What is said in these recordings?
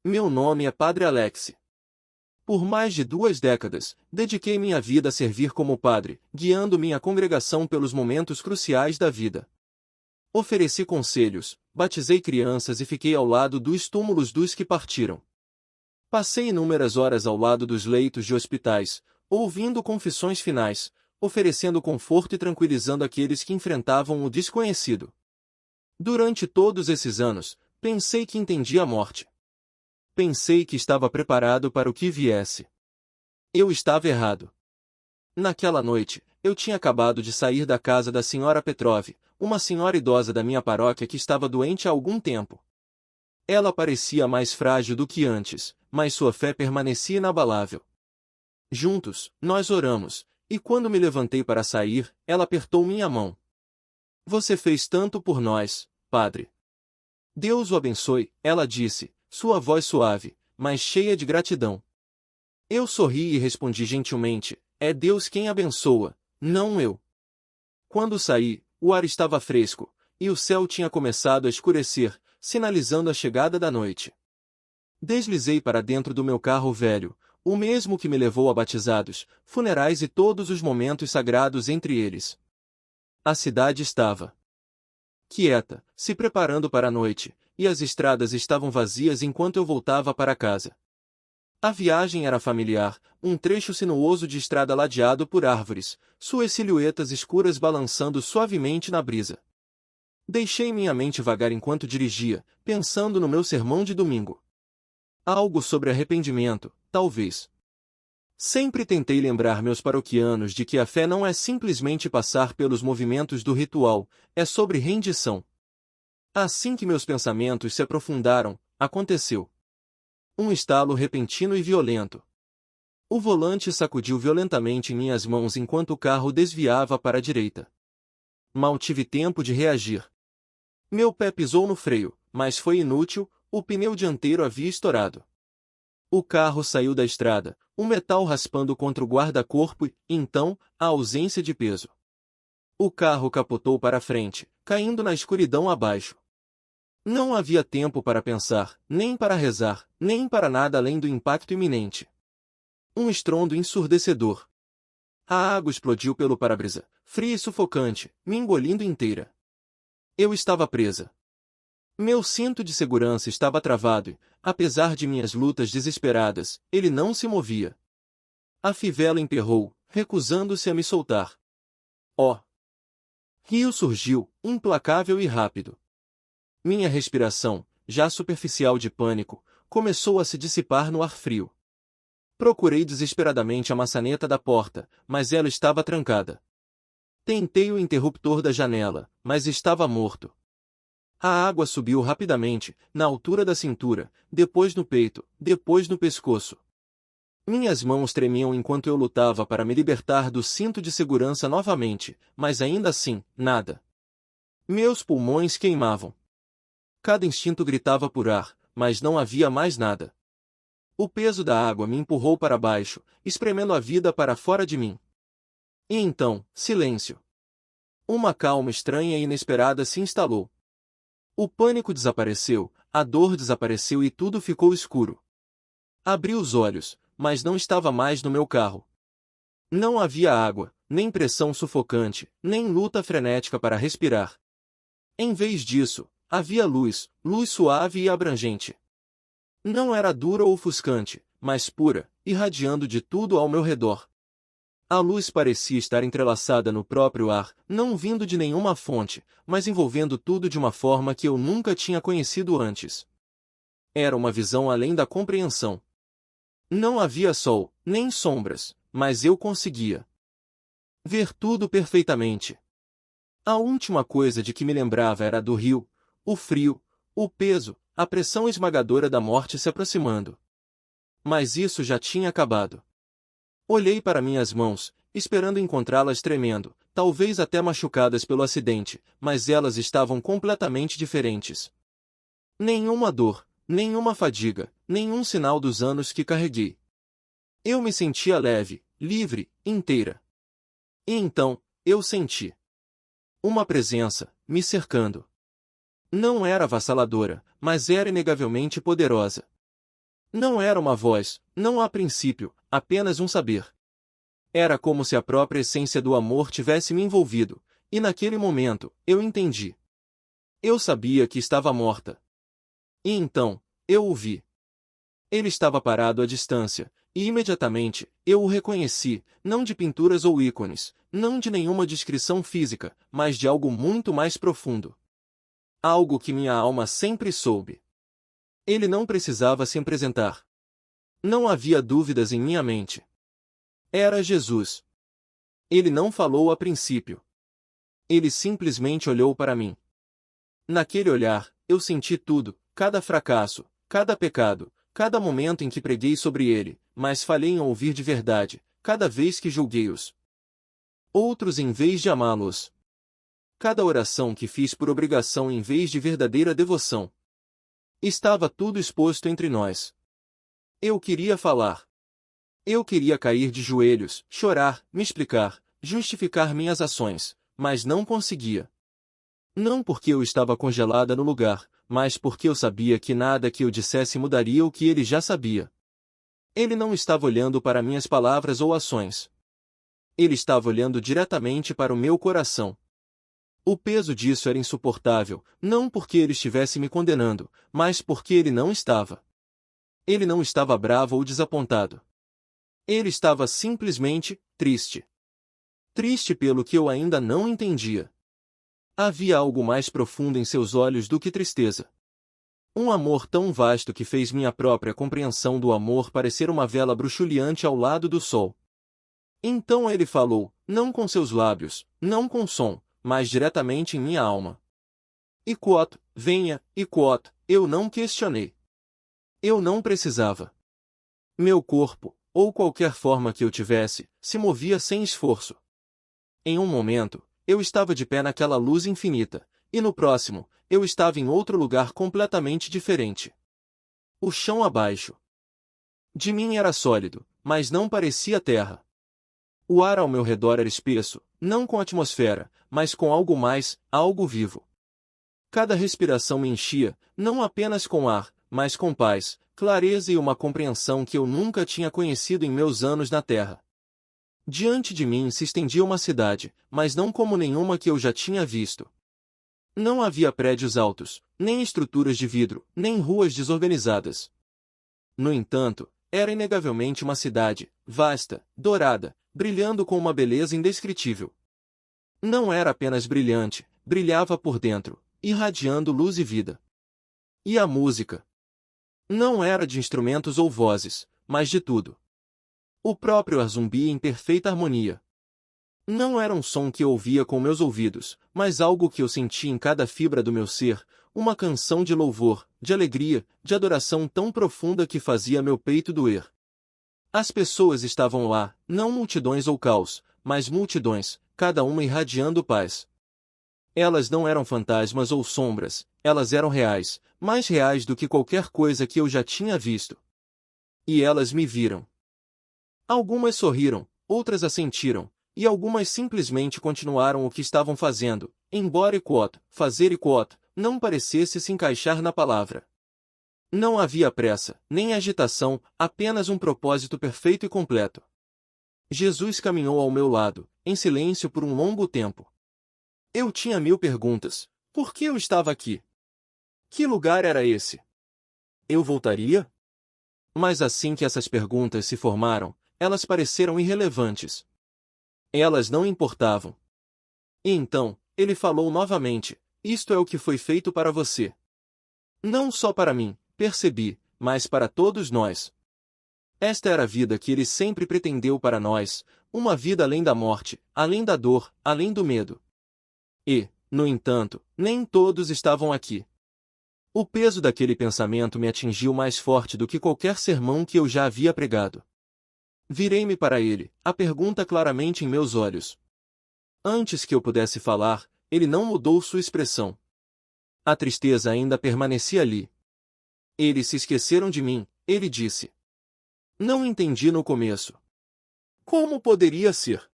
Meu nome é Padre Alex. Por mais de 2 décadas, dediquei minha vida a servir como padre, guiando minha congregação pelos momentos cruciais da vida. Ofereci conselhos, batizei crianças e fiquei ao lado dos túmulos dos que partiram. Passei inúmeras horas ao lado dos leitos de hospitais, ouvindo confissões finais, oferecendo conforto e tranquilizando aqueles que enfrentavam o desconhecido. Durante todos esses anos, pensei que entendia a morte. Pensei que estava preparado para o que viesse. Eu estava errado. Naquela noite, eu tinha acabado de sair da casa da senhora Petrov, uma senhora idosa da minha paróquia que estava doente há algum tempo. Ela parecia mais frágil do que antes, mas sua fé permanecia inabalável. Juntos, nós oramos, e quando me levantei para sair, ela apertou minha mão. Você fez tanto por nós, padre. Deus o abençoe, ela disse, sua voz suave, mas cheia de gratidão. Eu sorri e respondi gentilmente, é Deus quem abençoa, não eu. Quando saí, o ar estava fresco, e o céu tinha começado a escurecer, sinalizando a chegada da noite. Deslizei para dentro do meu carro velho, o mesmo que me levou a batizados, funerais e todos os momentos sagrados entre eles. A cidade estava quieta, se preparando para a noite, e as estradas estavam vazias enquanto eu voltava para casa. A viagem era familiar, um trecho sinuoso de estrada ladeado por árvores, suas silhuetas escuras balançando suavemente na brisa. Deixei minha mente vagar enquanto dirigia, pensando no meu sermão de domingo. Algo sobre arrependimento, talvez. Sempre tentei lembrar meus paroquianos de que a fé não é simplesmente passar pelos movimentos do ritual, é sobre rendição. Assim que meus pensamentos se aprofundaram, aconteceu. Um estalo repentino e violento. O volante sacudiu violentamente em minhas mãos enquanto o carro desviava para a direita. Mal tive tempo de reagir. Meu pé pisou no freio, mas foi inútil, o pneu dianteiro havia estourado. O carro saiu da estrada, o metal raspando contra o guarda-corpo e, então, a ausência de peso. O carro capotou para a frente, caindo na escuridão abaixo. Não havia tempo para pensar, nem para rezar, nem para nada além do impacto iminente. Um estrondo ensurdecedor. A água explodiu pelo para-brisa, fria e sufocante, me engolindo inteira. Eu estava presa. Meu cinto de segurança estava travado e, apesar de minhas lutas desesperadas, ele não se movia. A fivela emperrou, recusando-se a me soltar. Oh! Rio surgiu, implacável e rápido. Minha respiração, já superficial de pânico, começou a se dissipar no ar frio. Procurei desesperadamente a maçaneta da porta, mas ela estava trancada. Tentei o interruptor da janela, mas estava morto. A água subiu rapidamente, na altura da cintura, depois no peito, depois no pescoço. Minhas mãos tremiam enquanto eu lutava para me libertar do cinto de segurança novamente, mas ainda assim, nada. Meus pulmões queimavam. Cada instinto gritava por ar, mas não havia mais nada. O peso da água me empurrou para baixo, espremendo a vida para fora de mim. E então, silêncio. Uma calma estranha e inesperada se instalou. O pânico desapareceu, a dor desapareceu e tudo ficou escuro. Abri os olhos, mas não estava mais no meu carro. Não havia água, nem pressão sufocante, nem luta frenética para respirar. Em vez disso, havia luz, luz suave e abrangente. Não era dura ou ofuscante, mas pura, irradiando de tudo ao meu redor. A luz parecia estar entrelaçada no próprio ar, não vindo de nenhuma fonte, mas envolvendo tudo de uma forma que eu nunca tinha conhecido antes. Era uma visão além da compreensão. Não havia sol, nem sombras, mas eu conseguia ver tudo perfeitamente. A última coisa de que me lembrava era do rio, o frio, o peso, a pressão esmagadora da morte se aproximando. Mas isso já tinha acabado. Olhei para minhas mãos, esperando encontrá-las tremendo, talvez até machucadas pelo acidente, mas elas estavam completamente diferentes. Nenhuma dor, nenhuma fadiga, nenhum sinal dos anos que carreguei. Eu me sentia leve, livre, inteira. E então, eu senti uma presença, me cercando. Não era avassaladora, mas era inegavelmente poderosa. Não era uma voz, não a princípio, apenas um saber. Era como se a própria essência do amor tivesse me envolvido, e naquele momento, eu entendi. Eu sabia que estava morta. E então, eu o vi. Ele estava parado à distância, e imediatamente, eu o reconheci, não de pinturas ou ícones, não de nenhuma descrição física, mas de algo muito mais profundo. Algo que minha alma sempre soube. Ele não precisava se apresentar. Não havia dúvidas em minha mente. Era Jesus. Ele não falou a princípio. Ele simplesmente olhou para mim. Naquele olhar, eu senti tudo, cada fracasso, cada pecado, cada momento em que preguei sobre ele, mas falhei em ouvir de verdade, cada vez que julguei os outros em vez de amá-los. Cada oração que fiz por obrigação em vez de verdadeira devoção. Estava tudo exposto entre nós. Eu queria falar. Eu queria cair de joelhos, chorar, me explicar, justificar minhas ações, mas não conseguia. Não porque eu estava congelada no lugar, mas porque eu sabia que nada que eu dissesse mudaria o que ele já sabia. Ele não estava olhando para minhas palavras ou ações. Ele estava olhando diretamente para o meu coração. O peso disso era insuportável, não porque ele estivesse me condenando, mas porque ele não estava. Ele não estava bravo ou desapontado. Ele estava simplesmente triste. Triste pelo que eu ainda não entendia. Havia algo mais profundo em seus olhos do que tristeza. Um amor tão vasto que fez minha própria compreensão do amor parecer uma vela bruxuleante ao lado do sol. Então ele falou, não com seus lábios, não com som, mas diretamente em minha alma. Iquot, venha, Iquot, eu não questionei. Eu não precisava. Meu corpo, ou qualquer forma que eu tivesse, se movia sem esforço. Em um momento, eu estava de pé naquela luz infinita, e no próximo, eu estava em outro lugar completamente diferente. O chão abaixo de mim era sólido, mas não parecia terra. O ar ao meu redor era espesso, não com atmosfera, mas com algo mais, algo vivo. Cada respiração me enchia, não apenas com ar, mas com paz, clareza e uma compreensão que eu nunca tinha conhecido em meus anos na Terra. Diante de mim se estendia uma cidade, mas não como nenhuma que eu já tinha visto. Não havia prédios altos, nem estruturas de vidro, nem ruas desorganizadas. No entanto, era inegavelmente uma cidade, vasta, dourada, brilhando com uma beleza indescritível. Não era apenas brilhante, brilhava por dentro, irradiando luz e vida. E a música? Não era de instrumentos ou vozes, mas de tudo. O próprio ar zumbia em perfeita harmonia. Não era um som que eu ouvia com meus ouvidos, mas algo que eu sentia em cada fibra do meu ser, uma canção de louvor, de alegria, de adoração tão profunda que fazia meu peito doer. As pessoas estavam lá, não multidões ou caos, mas multidões, cada uma irradiando paz. Elas não eram fantasmas ou sombras, elas eram reais, mais reais do que qualquer coisa que eu já tinha visto. E elas me viram. Algumas sorriram, outras assentiram, e algumas simplesmente continuaram o que estavam fazendo, embora Iquot, fazer Iquot, não parecesse se encaixar na palavra. Não havia pressa, nem agitação, apenas um propósito perfeito e completo. Jesus caminhou ao meu lado, em silêncio por um longo tempo. Eu tinha 1000 perguntas. Por que eu estava aqui? Que lugar era esse? Eu voltaria? Mas assim que essas perguntas se formaram, elas pareceram irrelevantes. Elas não importavam. E então, ele falou novamente, isto é o que foi feito para você. Não só para mim, percebi, mas para todos nós. Esta era a vida que ele sempre pretendeu para nós, uma vida além da morte, além da dor, além do medo. E, no entanto, nem todos estavam aqui. O peso daquele pensamento me atingiu mais forte do que qualquer sermão que eu já havia pregado. Virei-me para ele, a pergunta claramente em meus olhos. Antes que eu pudesse falar, ele não mudou sua expressão. A tristeza ainda permanecia ali. Eles se esqueceram de mim, ele disse. Não entendi no começo. Como poderia ser?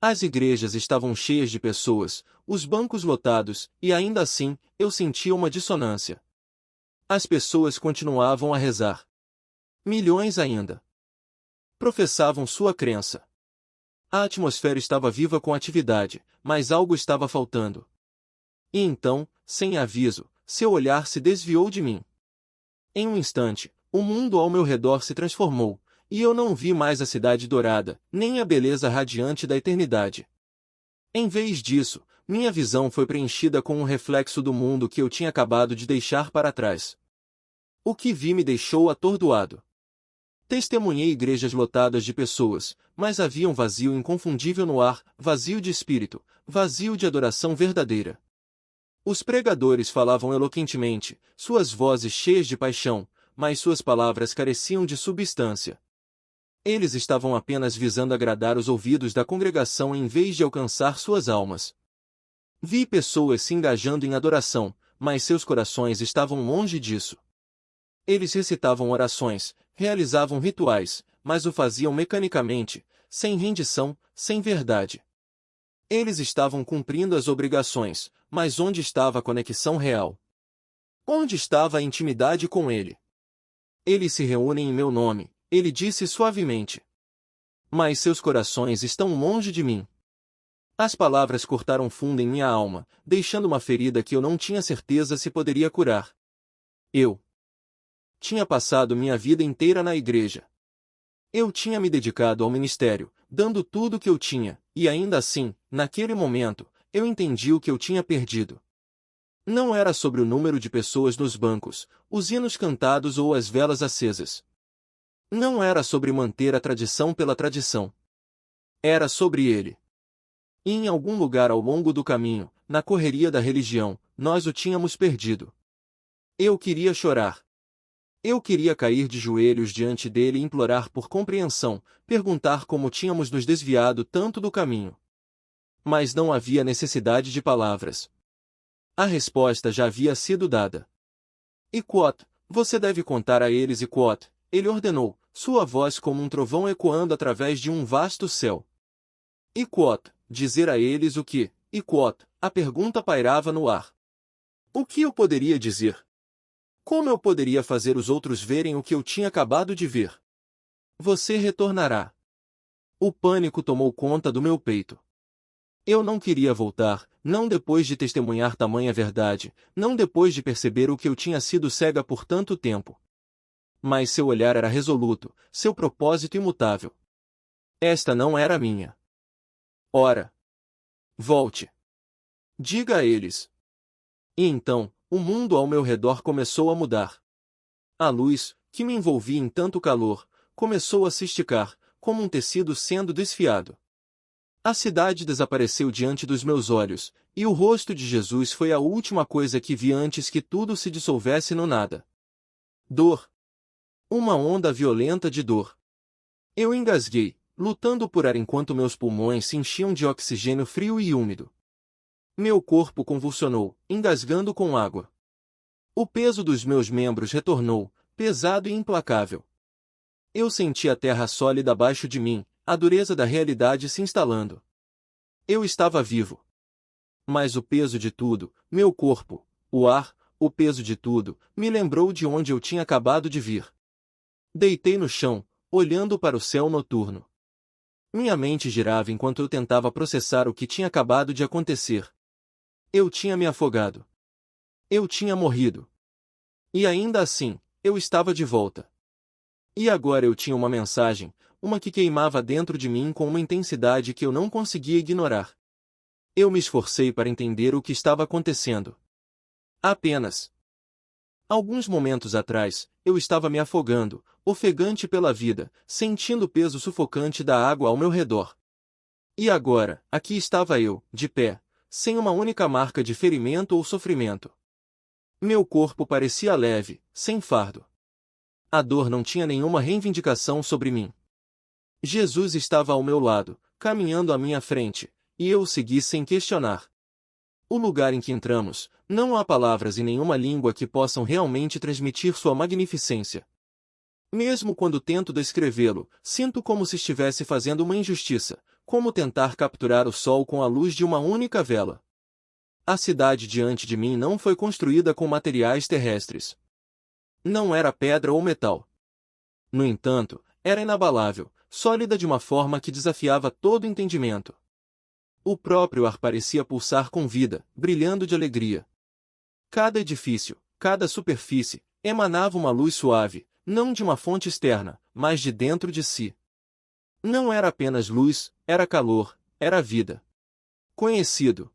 As igrejas estavam cheias de pessoas, os bancos lotados, e ainda assim, eu sentia uma dissonância. As pessoas continuavam a rezar. Milhões ainda professavam sua crença. A atmosfera estava viva com atividade, mas algo estava faltando. E então, sem aviso, seu olhar se desviou de mim. Em um instante, o mundo ao meu redor se transformou, e eu não vi mais a cidade dourada, nem a beleza radiante da eternidade. Em vez disso, minha visão foi preenchida com um reflexo do mundo que eu tinha acabado de deixar para trás. O que vi me deixou atordoado. Testemunhei igrejas lotadas de pessoas, mas havia um vazio inconfundível no ar, vazio de espírito, vazio de adoração verdadeira. Os pregadores falavam eloquentemente, suas vozes cheias de paixão, mas suas palavras careciam de substância. Eles estavam apenas visando agradar os ouvidos da congregação em vez de alcançar suas almas. Vi pessoas se engajando em adoração, mas seus corações estavam longe disso. Eles recitavam orações, realizavam rituais, mas o faziam mecanicamente, sem rendição, sem verdade. Eles estavam cumprindo as obrigações, mas onde estava a conexão real? Onde estava a intimidade com ele? Eles se reúnem em meu nome, ele disse suavemente. Mas seus corações estão longe de mim. As palavras cortaram fundo em minha alma, deixando uma ferida que eu não tinha certeza se poderia curar. Eu tinha passado minha vida inteira na igreja. Eu tinha me dedicado ao ministério, dando tudo o que eu tinha, e ainda assim, naquele momento, eu entendi o que eu tinha perdido. Não era sobre o número de pessoas nos bancos, os hinos cantados ou as velas acesas. Não era sobre manter a tradição pela tradição. Era sobre ele. E em algum lugar ao longo do caminho, na correria da religião, nós o tínhamos perdido. Eu queria chorar. Eu queria cair de joelhos diante dele e implorar por compreensão, perguntar como tínhamos nos desviado tanto do caminho. Mas não havia necessidade de palavras. A resposta já havia sido dada. Iquot, você deve contar a eles Iquot, ele ordenou, sua voz como um trovão ecoando através de um vasto céu. Iquot, dizer a eles o que, Iquot, a pergunta pairava no ar. O que eu poderia dizer? Como eu poderia fazer os outros verem o que eu tinha acabado de ver? Você retornará. O pânico tomou conta do meu peito. Eu não queria voltar, não depois de testemunhar tamanha verdade, não depois de perceber o que eu tinha sido cega por tanto tempo. Mas seu olhar era resoluto, seu propósito imutável. Esta não era minha. Ora, volte. Diga a eles. E então, o mundo ao meu redor começou a mudar. A luz, que me envolvia em tanto calor, começou a se esticar, como um tecido sendo desfiado. A cidade desapareceu diante dos meus olhos, e o rosto de Jesus foi a última coisa que vi antes que tudo se dissolvesse no nada. Dor. Uma onda violenta de dor. Eu engasguei, lutando por ar enquanto meus pulmões se enchiam de oxigênio frio e úmido. Meu corpo convulsionou, engasgando com água. O peso dos meus membros retornou, pesado e implacável. Eu senti a terra sólida abaixo de mim, a dureza da realidade se instalando. Eu estava vivo. Mas o peso de tudo, meu corpo, o ar, o peso de tudo, me lembrou de onde eu tinha acabado de vir. Deitei no chão, olhando para o céu noturno. Minha mente girava enquanto eu tentava processar o que tinha acabado de acontecer. Eu tinha me afogado. Eu tinha morrido. E ainda assim, eu estava de volta. E agora eu tinha uma mensagem, uma que queimava dentro de mim com uma intensidade que eu não conseguia ignorar. Eu me esforcei para entender o que estava acontecendo. Apenas. Alguns momentos atrás, eu estava me afogando, ofegante pela vida, sentindo o peso sufocante da água ao meu redor. E agora, aqui estava eu, de pé, sem uma única marca de ferimento ou sofrimento. Meu corpo parecia leve, sem fardo. A dor não tinha nenhuma reivindicação sobre mim. Jesus estava ao meu lado, caminhando à minha frente, e eu o segui sem questionar. O lugar em que entramos, não há palavras em nenhuma língua que possam realmente transmitir sua magnificência. Mesmo quando tento descrevê-lo, sinto como se estivesse fazendo uma injustiça, como tentar capturar o sol com a luz de uma única vela. A cidade diante de mim não foi construída com materiais terrestres. Não era pedra ou metal. No entanto, era inabalável, sólida de uma forma que desafiava todo entendimento. O próprio ar parecia pulsar com vida, brilhando de alegria. Cada edifício, cada superfície, emanava uma luz suave, não de uma fonte externa, mas de dentro de si. Não era apenas luz, era calor, era vida. Conhecido.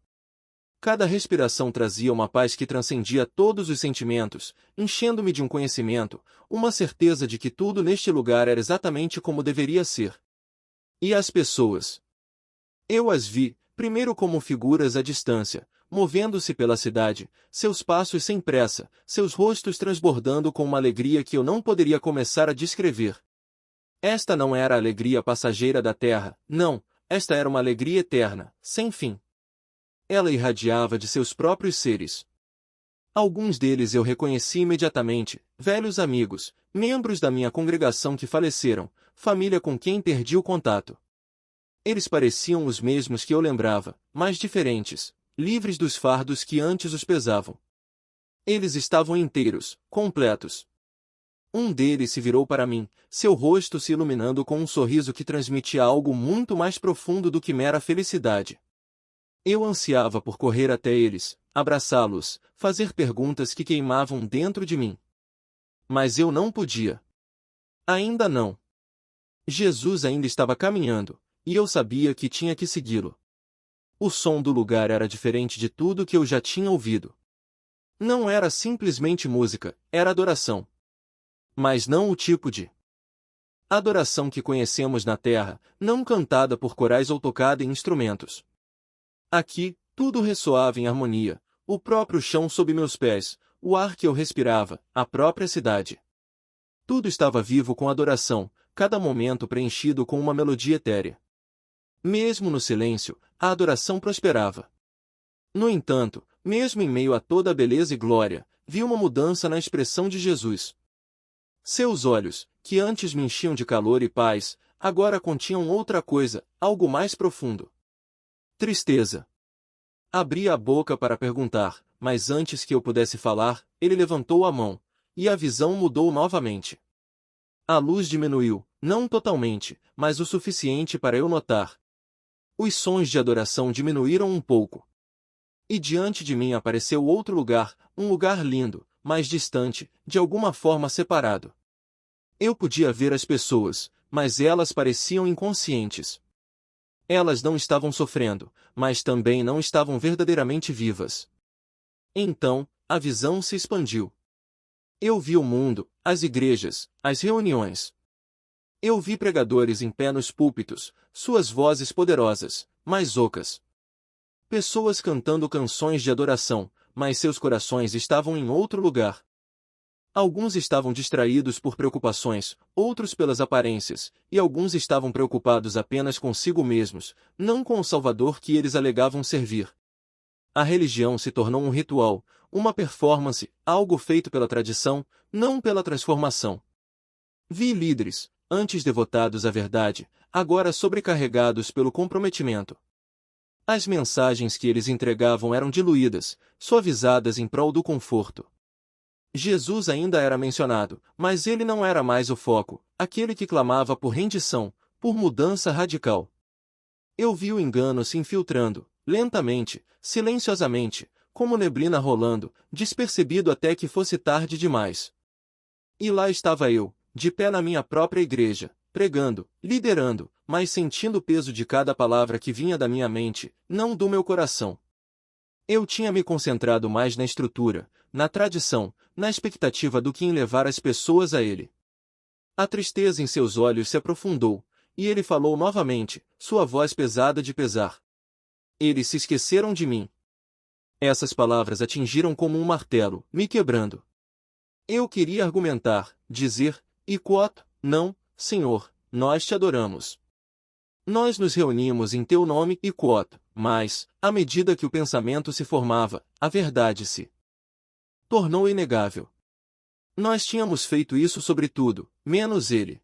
Cada respiração trazia uma paz que transcendia todos os sentimentos, enchendo-me de um conhecimento, uma certeza de que tudo neste lugar era exatamente como deveria ser. E as pessoas? Eu as vi, primeiro como figuras à distância, movendo-se pela cidade, seus passos sem pressa, seus rostos transbordando com uma alegria que eu não poderia começar a descrever. Esta não era a alegria passageira da terra, não, esta era uma alegria eterna, sem fim. Ela irradiava de seus próprios seres. Alguns deles eu reconheci imediatamente, velhos amigos, membros da minha congregação que faleceram, família com quem perdi o contato. Eles pareciam os mesmos que eu lembrava, mas diferentes, livres dos fardos que antes os pesavam. Eles estavam inteiros, completos. Um deles se virou para mim, seu rosto se iluminando com um sorriso que transmitia algo muito mais profundo do que mera felicidade. Eu ansiava por correr até eles, abraçá-los, fazer perguntas que queimavam dentro de mim. Mas eu não podia. Ainda não. Jesus ainda estava caminhando, e eu sabia que tinha que segui-lo. O som do lugar era diferente de tudo que eu já tinha ouvido. Não era simplesmente música, era adoração. Mas não o tipo de adoração que conhecemos na terra, não cantada por corais ou tocada em instrumentos. Aqui, tudo ressoava em harmonia, o próprio chão sob meus pés, o ar que eu respirava, a própria cidade. Tudo estava vivo com adoração, cada momento preenchido com uma melodia etérea. Mesmo no silêncio, a adoração prosperava. No entanto, mesmo em meio a toda a beleza e glória, vi uma mudança na expressão de Jesus. Seus olhos, que antes me enchiam de calor e paz, agora continham outra coisa, algo mais profundo. Tristeza. Abri a boca para perguntar, mas antes que eu pudesse falar, ele levantou a mão, e a visão mudou novamente. A luz diminuiu, não totalmente, mas o suficiente para eu notar. Os sons de adoração diminuíram um pouco. E diante de mim apareceu outro lugar, um lugar lindo, mas distante, de alguma forma separado. Eu podia ver as pessoas, mas elas pareciam inconscientes. Elas não estavam sofrendo, mas também não estavam verdadeiramente vivas. Então, a visão se expandiu. Eu vi o mundo, as igrejas, as reuniões. Eu vi pregadores em pé nos púlpitos, suas vozes poderosas, mas ocas. Pessoas cantando canções de adoração, mas seus corações estavam em outro lugar. Alguns estavam distraídos por preocupações, outros pelas aparências, e alguns estavam preocupados apenas consigo mesmos, não com o Salvador que eles alegavam servir. A religião se tornou um ritual, uma performance, algo feito pela tradição, não pela transformação. Vi líderes, antes devotados à verdade, agora sobrecarregados pelo comprometimento. As mensagens que eles entregavam eram diluídas, suavizadas em prol do conforto. Jesus ainda era mencionado, mas ele não era mais o foco, aquele que clamava por rendição, por mudança radical. Eu vi o engano se infiltrando, lentamente, silenciosamente, como neblina rolando, despercebido até que fosse tarde demais. E lá estava eu, de pé na minha própria igreja, pregando, liderando, mas sentindo o peso de cada palavra que vinha da minha mente, não do meu coração. Eu tinha me concentrado mais na estrutura, na tradição, na expectativa do que em levar as pessoas a ele. A tristeza em seus olhos se aprofundou, e ele falou novamente, sua voz pesada de pesar. Eles se esqueceram de mim. Essas palavras atingiram como um martelo, me quebrando. Eu queria argumentar, dizer, não, Senhor, nós te adoramos. Nós nos reunimos em teu nome, mas, à medida que o pensamento se formava, a verdade se tornou inegável. Nós tínhamos feito isso sobre tudo, menos ele.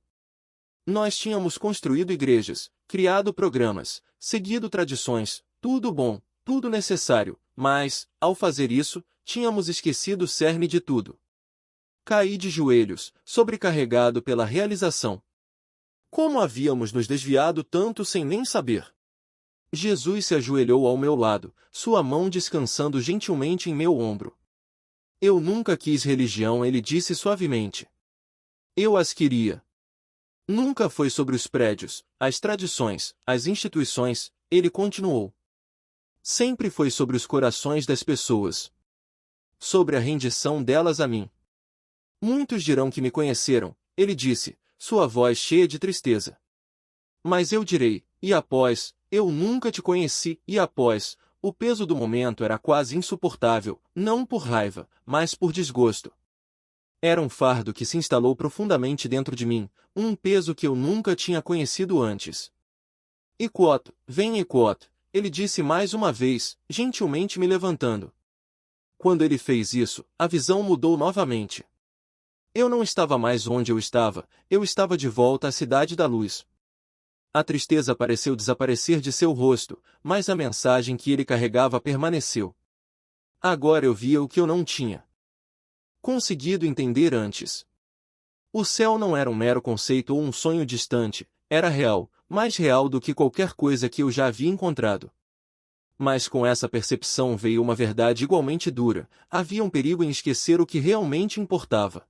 Nós tínhamos construído igrejas, criado programas, seguido tradições, tudo bom, tudo necessário, mas, ao fazer isso, tínhamos esquecido o cerne de tudo. Caí de joelhos, sobrecarregado pela realização. Como havíamos nos desviado tanto sem nem saber? Jesus se ajoelhou ao meu lado, sua mão descansando gentilmente em meu ombro. Eu nunca quis religião, ele disse suavemente. Eu as queria. Nunca foi sobre os prédios, as tradições, as instituições, ele continuou. Sempre foi sobre os corações das pessoas. Sobre a rendição delas a mim. Muitos dirão que me conheceram, ele disse, sua voz cheia de tristeza. Mas eu direi, e após, eu nunca te conheci, e após, o peso do momento era quase insuportável, não por raiva, mas por desgosto. Era um fardo que se instalou profundamente dentro de mim, um peso que eu nunca tinha conhecido antes. Iquot, vem Iquot, ele disse mais uma vez, gentilmente me levantando. Quando ele fez isso, a visão mudou novamente. Eu não estava mais onde eu estava de volta à cidade da luz. A tristeza pareceu desaparecer de seu rosto, mas a mensagem que ele carregava permaneceu. Agora eu via o que eu não tinha conseguido entender antes. O céu não era um mero conceito ou um sonho distante, era real, mais real do que qualquer coisa que eu já havia encontrado. Mas com essa percepção veio uma verdade igualmente dura, havia um perigo em esquecer o que realmente importava.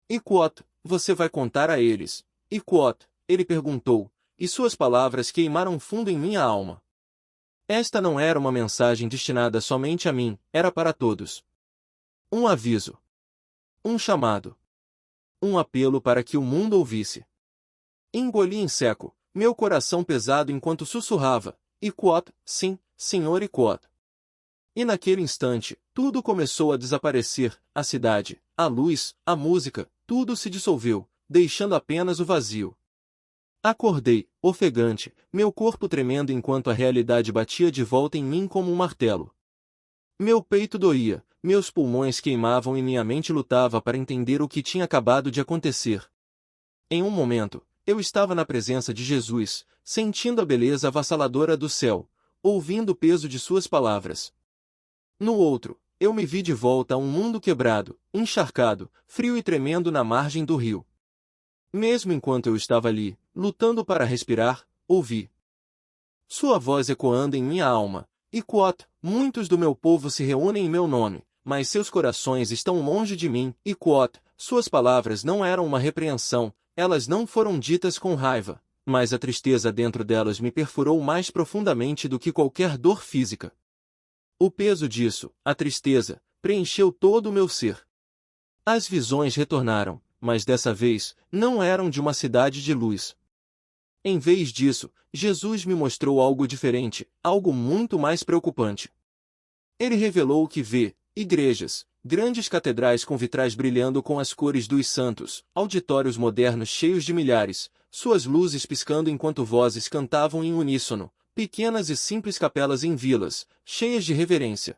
Iquot, você vai contar a eles. Iquot, ele perguntou, e suas palavras queimaram fundo em minha alma. Esta não era uma mensagem destinada somente a mim, era para todos. Um aviso. Um chamado. Um apelo para que o mundo ouvisse. Engoli em seco, meu coração pesado enquanto sussurrava, Iquot, sim, senhor Iquot. E naquele instante, tudo começou a desaparecer, a cidade, a luz, a música, tudo se dissolveu, deixando apenas o vazio. Acordei, ofegante, meu corpo tremendo enquanto a realidade batia de volta em mim como um martelo. Meu peito doía, meus pulmões queimavam e minha mente lutava para entender o que tinha acabado de acontecer. Em um momento, eu estava na presença de Jesus, sentindo a beleza avassaladora do céu, ouvindo o peso de suas palavras. No outro, eu me vi de volta a um mundo quebrado, encharcado, frio e tremendo na margem do rio. Mesmo enquanto eu estava ali, lutando para respirar, ouvi sua voz ecoando em minha alma. Iquot, muitos do meu povo se reúnem em meu nome, mas seus corações estão longe de mim. Iquot, suas palavras não eram uma repreensão, elas não foram ditas com raiva, mas a tristeza dentro delas me perfurou mais profundamente do que qualquer dor física. O peso disso, a tristeza, preencheu todo o meu ser. As visões retornaram, mas dessa vez, não eram de uma cidade de luz. Em vez disso, Jesus me mostrou algo diferente, algo muito mais preocupante. Ele revelou o que vê: igrejas, grandes catedrais com vitrais brilhando com as cores dos santos, auditórios modernos cheios de milhares, suas luzes piscando enquanto vozes cantavam em uníssono, pequenas e simples capelas em vilas, cheias de reverência.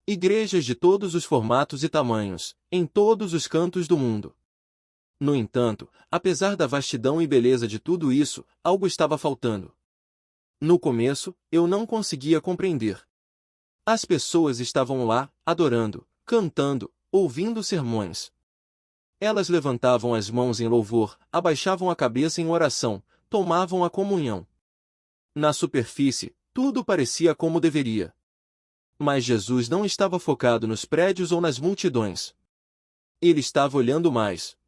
Igrejas de todos os formatos e tamanhos, em todos os cantos do mundo. No entanto, apesar da vastidão e beleza de tudo isso, algo estava faltando. No começo, eu não conseguia compreender. As pessoas estavam lá, adorando, cantando, ouvindo sermões. Elas levantavam as mãos em louvor, abaixavam a cabeça em oração, tomavam a comunhão. Na superfície, tudo parecia como deveria. Mas Jesus não estava focado nos prédios ou nas multidões. Ele estava olhando mais